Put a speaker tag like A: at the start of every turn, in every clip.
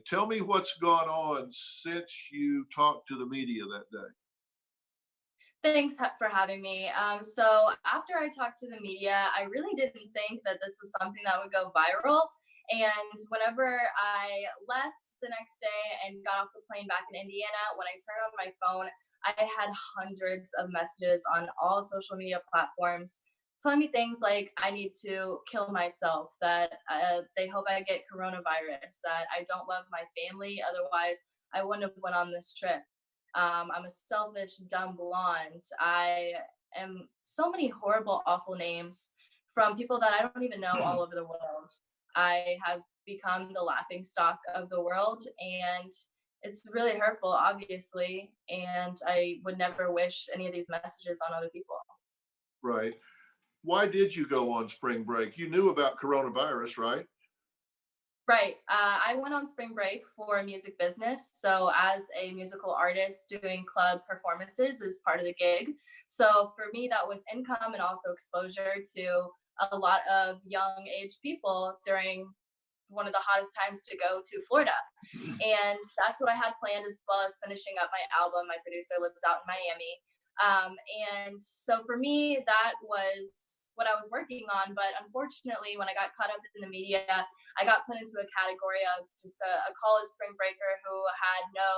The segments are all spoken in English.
A: Tell me what's gone on since you talked to the media that day.
B: Thanks for having me. So after I talked to the media, I really didn't think that this was something that would go viral. And whenever I left the next day and got off the plane back in Indiana, when I turned on my phone, I had hundreds of messages on all social media platforms telling me things like I need to kill myself, that they hope I get coronavirus, that I don't love my family, otherwise I wouldn't have went on this trip. I'm a selfish, dumb blonde. I am so many horrible, awful names from people that I don't even know all over the world. I have become the laughing stock of the world, and it's really hurtful, obviously. And I would never wish any of these messages on other people.
A: Right. Why did you go on spring break? You knew about coronavirus, right?
B: Right. I went on spring break for music business. So, as a musical artist, doing club performances is part of the gig. So, for me, that was income and also exposure to a lot of young age people during one of the hottest times to go to Florida. And that's what I had planned, as well as finishing up my album. My producer lives out in Miami. And so for me, that was what I was working on. But unfortunately, when I got caught up in the media, I got put into a category of just a college spring breaker who had no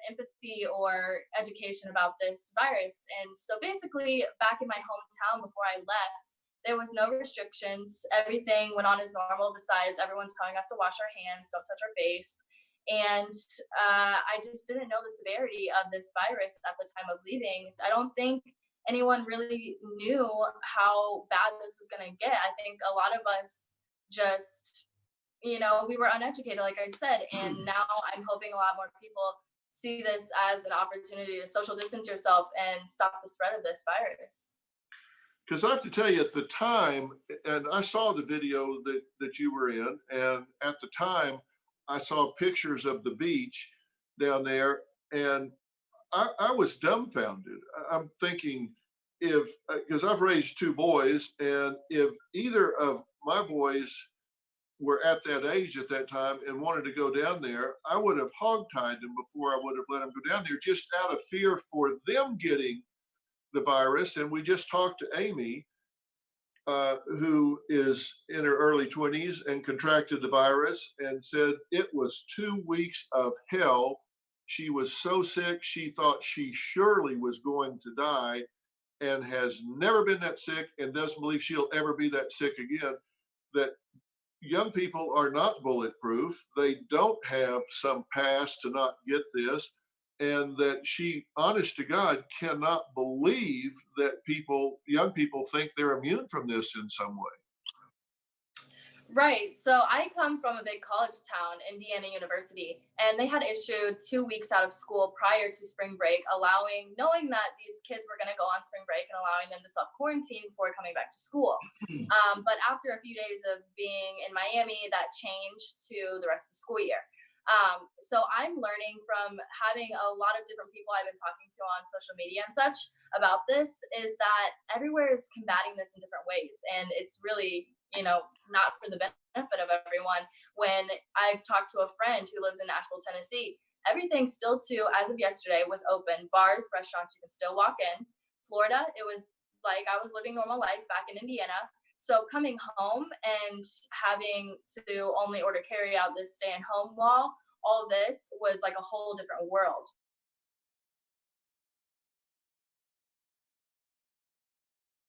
B: empathy or education about this virus. And so basically, back in my hometown before I left, there was no restrictions. Everything went on as normal, besides everyone's telling us to wash our hands, don't touch our face. And I just didn't know the severity of this virus at the time of leaving. I don't think anyone really knew how bad this was going to get. I think a lot of us just, we were uneducated, like I said. And now I'm hoping a lot more people see this as an opportunity to social distance yourself and stop the spread of this virus.
A: Because I have to tell you, at the time, and I saw the video that you were in, and at the time, I saw pictures of the beach down there, and I was dumbfounded. I'm thinking, if because I've raised two boys, and if either of my boys were at that age at that time and wanted to go down there, I would have hogtied them before I would have let them go down there, just out of fear for them getting the virus. And we just talked to Amy, who is in her early 20s and contracted the virus, and said it was 2 weeks of hell. She was so sick, she thought she surely was going to die, and has never been that sick and doesn't believe she'll ever be that sick again. That young people are not bulletproof. They don't have some past to not get this. And that she, honest to God, cannot believe that young people think they're immune from this in some way.
B: Right. So I come from a big college town, Indiana University, and they had issued 2 weeks out of school prior to spring break, knowing that these kids were going to go on spring break and allowing them to self quarantine before coming back to school. But after a few days of being in Miami, that changed to the rest of the school year. So I'm learning from having a lot of different people I've been talking to on social media and such about this, is that everywhere is combating this in different ways. And it's really, not for the benefit of everyone. When I've talked to a friend who lives in Nashville, Tennessee, everything still as of yesterday, was open. Bars, restaurants, you can still walk in. Florida, it was like I was living normal life back in Indiana. So coming home and having to only order carry out, this stay at home law, all this was like a whole different world.